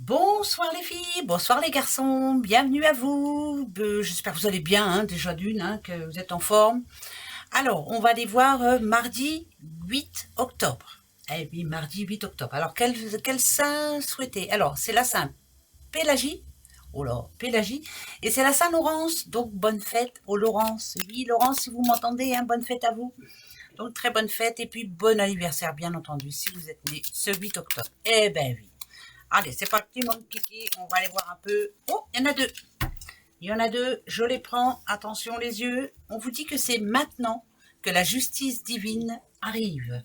Bonsoir les filles, bonsoir les garçons, bienvenue à vous. J'espère que vous allez bien, hein, déjà d'une, hein, que vous êtes en forme. Alors, on va aller voir mardi 8 octobre. Eh oui, mardi 8 octobre. Alors, quel saint souhaiter? Alors, c'est la Sainte Pélagie. Oh là, Pélagie. Et c'est la Saint-Laurence. Donc, bonne fête aux Laurence. Oui, Laurence, si vous m'entendez, hein, bonne fête à vous. Donc, très bonne fête et puis bon anniversaire, bien entendu, si vous êtes né ce 8 octobre. Eh ben oui. Allez, c'est parti, mon kiki. On va aller voir un peu. Oh, il y en a deux. Il y en a deux. Je les prends. Attention les yeux. On vous dit que c'est maintenant que la justice divine arrive.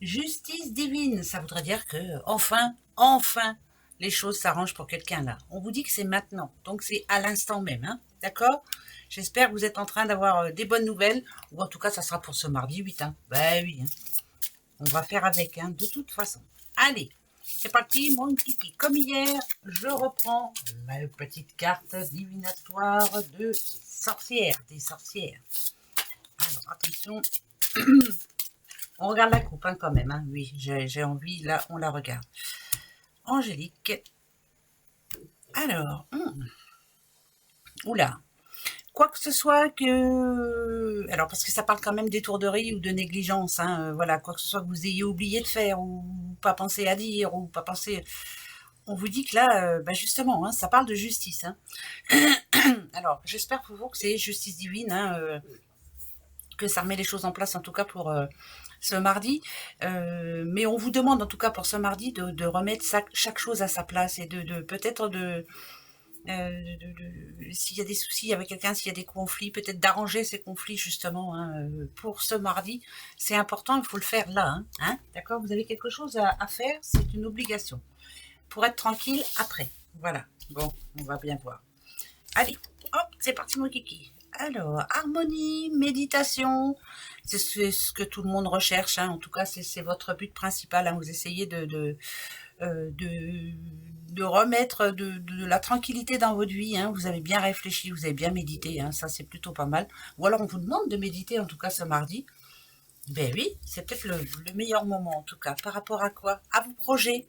Justice divine, ça voudrait dire que enfin, les choses s'arrangent pour quelqu'un là. On vous dit que c'est maintenant. Donc c'est à l'instant même. Hein. D'accord? J'espère que vous êtes en train d'avoir des bonnes nouvelles. Ou en tout cas, ça sera pour ce mardi 8. Hein. Ben oui. Hein. On va faire avec, hein, de toute façon. Allez, c'est parti, mon kiki. Comme hier, je reprends ma petite carte divinatoire de sorcière, des sorcières. Alors, attention. On regarde la coupe, hein, quand même. Hein. Oui, j'ai envie, là, on la regarde. Angélique. Alors, oula. Quoi que ce soit que... Alors, parce que ça parle quand même d'étourderie ou de négligence, hein, voilà, quoi que ce soit que vous ayez oublié de faire, ou pas pensé à dire, ou pas pensé... On vous dit que là, bah justement, hein, ça parle de justice. Hein. Alors, j'espère pour vous que c'est justice divine, hein, que ça remet les choses en place, en tout cas pour ce mardi. Mais on vous demande, en tout cas pour ce mardi, de remettre chaque chose à sa place et de peut-être s'il y a des soucis avec quelqu'un, s'il y a des conflits, peut-être d'arranger ces conflits justement, hein, pour ce mardi. C'est important, il faut le faire là. Hein, d'accord? Vous avez quelque chose à faire, c'est une obligation. Pour être tranquille après. Voilà. Bon, on va bien voir. Allez, hop, c'est parti mon kiki. Alors, harmonie, méditation, c'est ce que tout le monde recherche. Hein. En tout cas, c'est votre but principal. Hein. Vous essayez de remettre de la tranquillité dans votre vie. Hein. Vous avez bien réfléchi, vous avez bien médité. Hein. Ça, c'est plutôt pas mal. Ou alors, on vous demande de méditer, en tout cas, ce mardi. Ben oui, c'est peut-être le meilleur moment, en tout cas. Par rapport à quoi? À vos projets,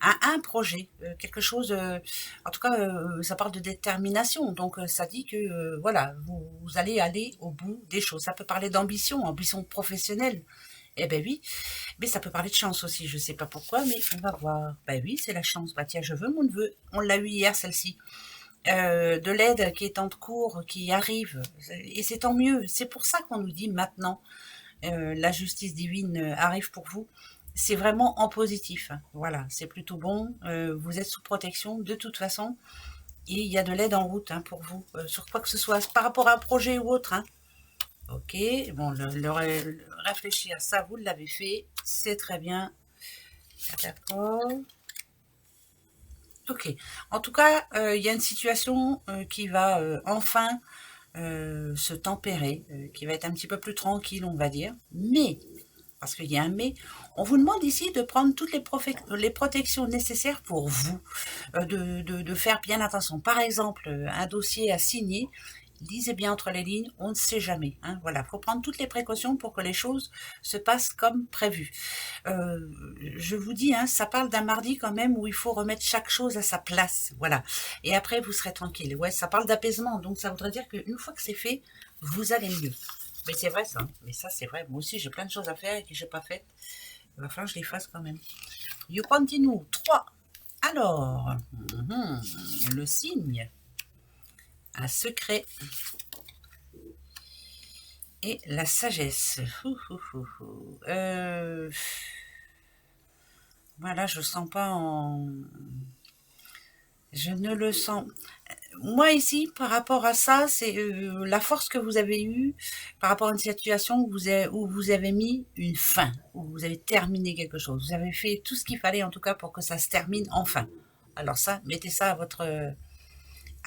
à un projet, quelque chose, en tout cas, ça parle de détermination, donc ça dit que, voilà, vous allez aller au bout des choses. Ça peut parler d'ambition, ambition professionnelle, eh ben oui, mais ça peut parler de chance aussi, je sais pas pourquoi, mais on va voir. Ben oui, c'est la chance, bah tiens, je veux mon neveu, on l'a eu hier celle-ci. De l'aide qui est en cours, qui arrive, et c'est tant mieux, c'est pour ça qu'on nous dit maintenant, la justice divine arrive pour vous, c'est vraiment en positif. Hein. Voilà, c'est plutôt bon. Vous êtes sous protection de toute façon. Et il y a de l'aide en route, hein, pour vous, sur quoi que ce soit, par rapport à un projet ou autre. Hein. Ok, bon, le réfléchir, ça, vous l'avez fait. C'est très bien. D'accord. Ok. En tout cas, il y a une situation qui va enfin se tempérer, qui va être un petit peu plus tranquille, on va dire. Mais parce qu'il y a un mais, on vous demande ici de prendre toutes les protections nécessaires pour vous, de faire bien attention. Par exemple, un dossier à signer, lisez bien entre les lignes, on ne sait jamais. Hein, voilà, il faut prendre toutes les précautions pour que les choses se passent comme prévu. Euh, je vous dis, hein, ça parle d'un mardi quand même où il faut remettre chaque chose à sa place. Voilà. Et après, vous serez tranquille. Ouais, ça parle d'apaisement, donc ça voudrait dire qu'une fois que c'est fait, vous allez mieux. Mais c'est vrai ça, mais ça c'est vrai. Moi aussi j'ai plein de choses à faire et que j'ai pas faites. Il va falloir que je les fasse quand même. You continue. 3. Alors, le signe, un secret et la sagesse. Voilà, je sens pas en... Je ne le sens. Moi ici, par rapport à ça, c'est la force que vous avez eue par rapport à une situation où vous avez mis une fin, où vous avez terminé quelque chose. Vous avez fait tout ce qu'il fallait en tout cas pour que ça se termine enfin. Alors ça, mettez ça à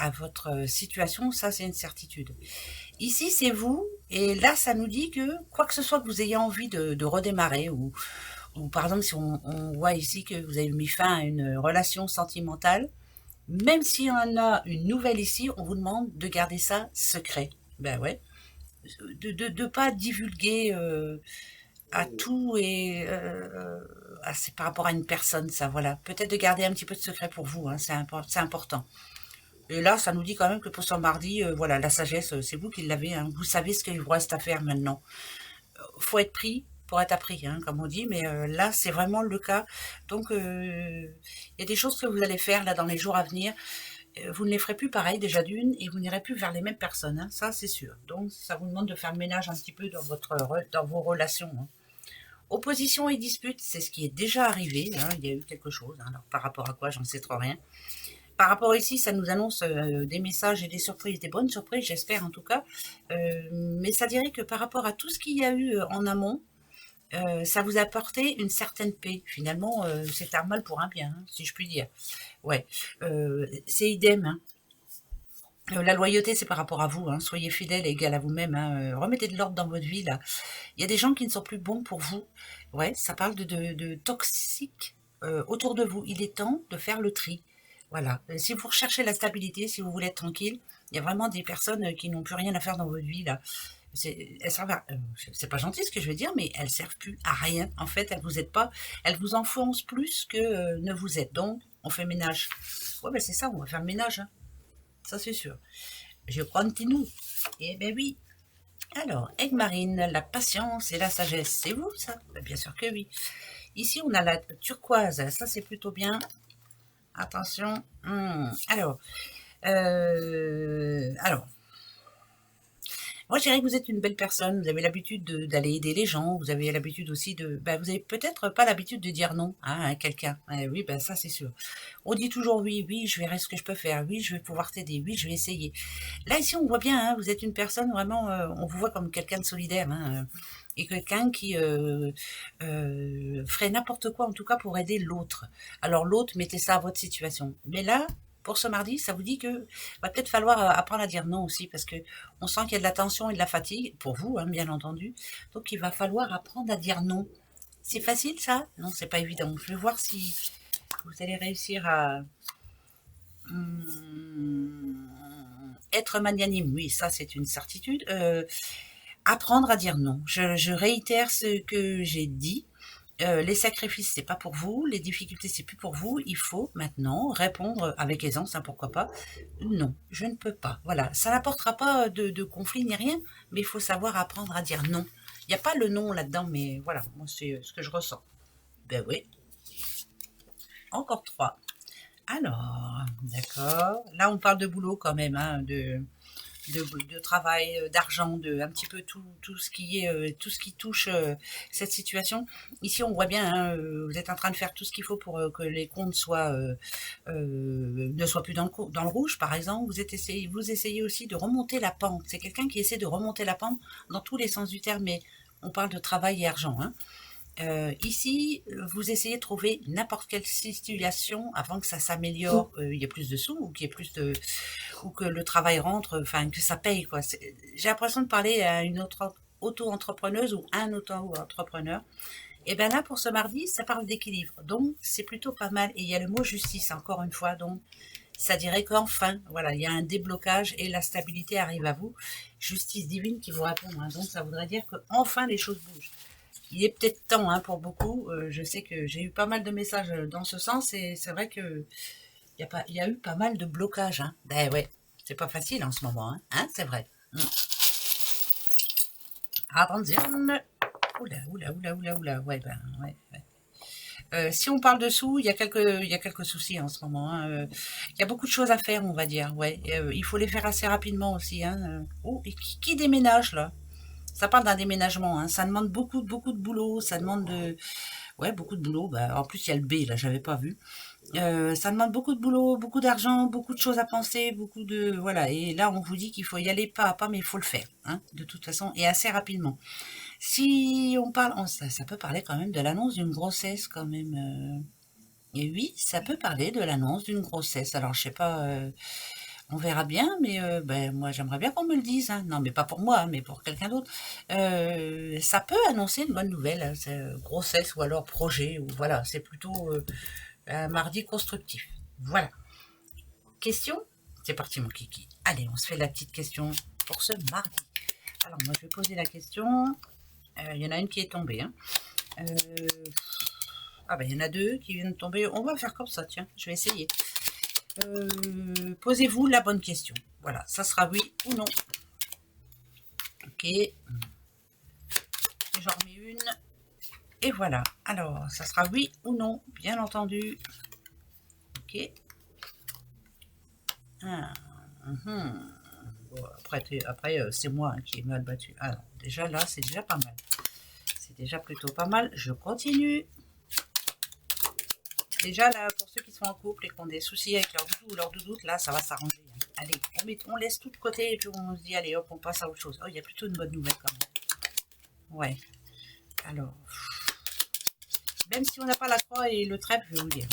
votre situation, ça c'est une certitude. Ici c'est vous, et là ça nous dit que quoi que ce soit que vous ayez envie de redémarrer, ou par exemple si on voit ici que vous avez mis fin à une relation sentimentale, même s'il y en a une nouvelle ici, on vous demande de garder ça secret. Ben ouais. De pas divulguer à tout et c'est par rapport à une personne, ça, voilà. Peut-être de garder un petit peu de secret pour vous, hein, c'est important. Et là, ça nous dit quand même que pour ce mardi, voilà, la sagesse, c'est vous qui l'avez, hein. Vous savez ce qu'il vous reste à faire maintenant. Faut être pris pour être appris, hein, comme on dit, mais là, c'est vraiment le cas. Donc, il y a des choses que vous allez faire là dans les jours à venir. Vous ne les ferez plus pareil déjà d'une, et vous n'irez plus vers les mêmes personnes, hein, ça c'est sûr. Donc, ça vous demande de faire le ménage un petit peu dans vos relations, hein. Opposition et dispute, c'est ce qui est déjà arrivé, hein, il y a eu quelque chose. Hein, alors, par rapport à quoi, j'en sais trop rien. Par rapport ici, ça nous annonce des messages et des surprises, des bonnes surprises, j'espère en tout cas. Mais ça dirait que par rapport à tout ce qu'il y a eu en amont, ça vous a apporté une certaine paix. Finalement, c'est un mal pour un bien, hein, si je puis dire. Ouais, c'est idem, hein. La loyauté, c'est par rapport à vous, hein. Soyez fidèle et égal à vous-même, hein. Remettez de l'ordre dans votre vie, là. Il y a des gens qui ne sont plus bons pour vous. Ouais, ça parle de toxique autour de vous. Il est temps de faire le tri. Voilà. Si vous recherchez la stabilité, si vous voulez être tranquille, il y a vraiment des personnes qui n'ont plus rien à faire dans votre vie, là. Elles servent c'est pas gentil ce que je veux dire, mais elles servent plus à rien. En fait, elles vous aident pas. Elles vous enfoncent plus que ne vous aident. Donc, on fait ménage. Ouais, ben c'est ça, on va faire le ménage, hein. Ça, c'est sûr. Je continue. Eh ben oui. Alors, Aigle Marine, la patience et la sagesse, c'est vous, ça? Ben, bien sûr que oui. Ici, on a la turquoise. Ça, c'est plutôt bien. Attention. Alors, moi, je dirais que vous êtes une belle personne. Vous avez l'habitude d'aller aider les gens. Vous avez l'habitude aussi de... Ben, vous avez peut-être pas l'habitude de dire non, hein, à quelqu'un. Oui, ben ça, c'est sûr. On dit toujours oui, oui, je verrai ce que je peux faire. Oui, je vais pouvoir t'aider. Oui, je vais essayer. Là, ici, on voit bien, hein, vous êtes une personne vraiment... on vous voit comme quelqu'un de solidaire, hein, et quelqu'un qui ferait n'importe quoi, en tout cas, pour aider l'autre. Alors, l'autre, mettez ça à votre situation. Mais là... Pour ce mardi, ça vous dit que va peut-être falloir apprendre à dire non aussi, parce que on sent qu'il y a de la tension et de la fatigue, pour vous, hein, bien entendu. Donc, il va falloir apprendre à dire non. C'est facile, ça? Non, c'est pas évident. Je vais voir si vous allez réussir à être magnanime. Oui, ça, c'est une certitude. Apprendre à dire non. Je réitère ce que j'ai dit. Les sacrifices, c'est pas pour vous, les difficultés, c'est plus pour vous. Il faut maintenant répondre avec aisance, hein, pourquoi pas. Non, je ne peux pas. Voilà, ça n'apportera pas de conflit ni rien, mais il faut savoir apprendre à dire non. Il n'y a pas le non là-dedans, mais voilà, moi c'est ce que je ressens. Ben oui. Encore 3. Alors, d'accord. Là, on parle de boulot quand même, hein, de travail, d'argent, de un petit peu tout ce qui est tout ce qui touche cette situation. Ici, on voit bien, hein, vous êtes en train de faire tout ce qu'il faut pour que les comptes soient ne soient plus dans le rouge, par exemple. Vous essayez aussi de remonter la pente. C'est quelqu'un qui essaie de remonter la pente dans tous les sens du terme, mais on parle de travail et argent, hein. Ici, vous essayez de trouver n'importe quelle situation avant que ça s'améliore, il y ait plus de sous ou qu'il y ait plus de, ou que le travail rentre, enfin que ça paye quoi. J'ai l'impression de parler à une autre auto-entrepreneuse ou un auto-entrepreneur. Et bien là, pour ce mardi, ça parle d'équilibre, donc c'est plutôt pas mal. Et il y a le mot justice encore une fois, donc ça dirait qu'enfin, voilà, il y a un déblocage et la stabilité arrive à vous. Justice divine qui vous répond, hein, donc ça voudrait dire que enfin les choses bougent. Il est peut-être temps, hein, pour beaucoup. Je sais que j'ai eu pas mal de messages dans ce sens et c'est vrai que il y a eu pas mal de blocages, hein. Ben ouais, c'est pas facile en ce moment, hein, c'est vrai. Attention. Oula, oula, oula, oula, oula. Ouais, ben, ouais, ouais. Si on parle de sous, il y a quelques soucis en ce moment, hein. Il y a beaucoup de choses à faire, on va dire. Ouais, il faut les faire assez rapidement aussi, hein. Oh, et qui déménage là? Ça parle d'un déménagement, hein. Ça demande beaucoup de boulot. Ça demande ouais, beaucoup de boulot. Bah, en plus, il y a le B, là, j'avais pas vu. Ça demande beaucoup de boulot, beaucoup d'argent, beaucoup de choses à penser, beaucoup de... Voilà, et là, on vous dit qu'il faut y aller pas à pas, mais il faut le faire, hein, de toute façon, et assez rapidement. Si on parle... ça peut parler quand même de l'annonce d'une grossesse, quand même. Et oui, ça peut parler de l'annonce d'une grossesse. Alors, je sais pas... on verra bien, mais ben, moi j'aimerais bien qu'on me le dise, hein. Non, mais pas pour moi, hein, mais pour quelqu'un d'autre. Ça peut annoncer une bonne nouvelle, hein, grossesse ou alors projet, ou voilà, c'est plutôt un mardi constructif. Voilà. Question? C'est parti mon kiki. Allez, on se fait la petite question pour ce mardi. Alors moi je vais poser la question. Il y en a une qui est tombée, hein. Ah ben, il y en a deux qui viennent de tomber. On va faire comme ça, tiens, je vais essayer. Posez-vous la bonne question. Voilà, ça sera oui ou non. Ok. J'en remets une. Et voilà. Alors, ça sera oui ou non, bien entendu. Ok. Ah, bon, après c'est moi qui ai mal battu. Alors, déjà là, c'est déjà pas mal. C'est déjà plutôt pas mal. Je continue. Déjà là, pour ceux qui sont en couple et qui ont des soucis avec leur doudou ou leur doudoute, là, ça va s'arranger. Allez, on laisse tout de côté et puis on se dit, allez hop, on passe à autre chose. Oh, il y a plutôt une bonne nouvelle quand même. Ouais. Alors, même si on n'a pas la croix et le trèfle, je vais vous dire.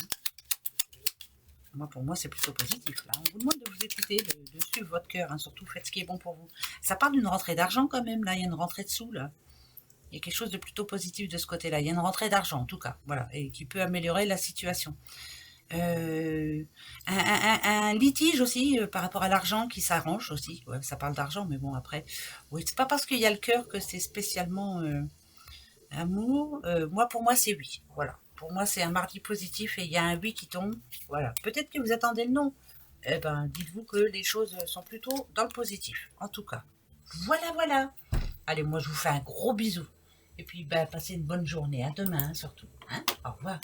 Moi, pour moi, c'est plutôt positif. Là. On vous demande de vous écouter, de suivre votre cœur. Hein. Surtout, faites ce qui est bon pour vous. Ça parle d'une rentrée d'argent quand même. Là, il y a une rentrée de sous. Là. Il y a quelque chose de plutôt positif de ce côté-là. Il y a une rentrée d'argent, en tout cas. Voilà. Et qui peut améliorer la situation. Un litige aussi par rapport à l'argent qui s'arrange aussi. Ouais, ça parle d'argent, mais bon, après. Oui, c'est pas parce qu'il y a le cœur que c'est spécialement amour. Moi, pour moi, c'est oui. Voilà. Pour moi, c'est un mardi positif et il y a un oui qui tombe. Voilà. Peut-être que vous attendez le non. Eh ben, dites-vous que les choses sont plutôt dans le positif. En tout cas. Voilà, voilà. Allez, moi, je vous fais un gros bisou. Et puis, ben, passez une bonne journée. À demain, surtout. Hein, au revoir.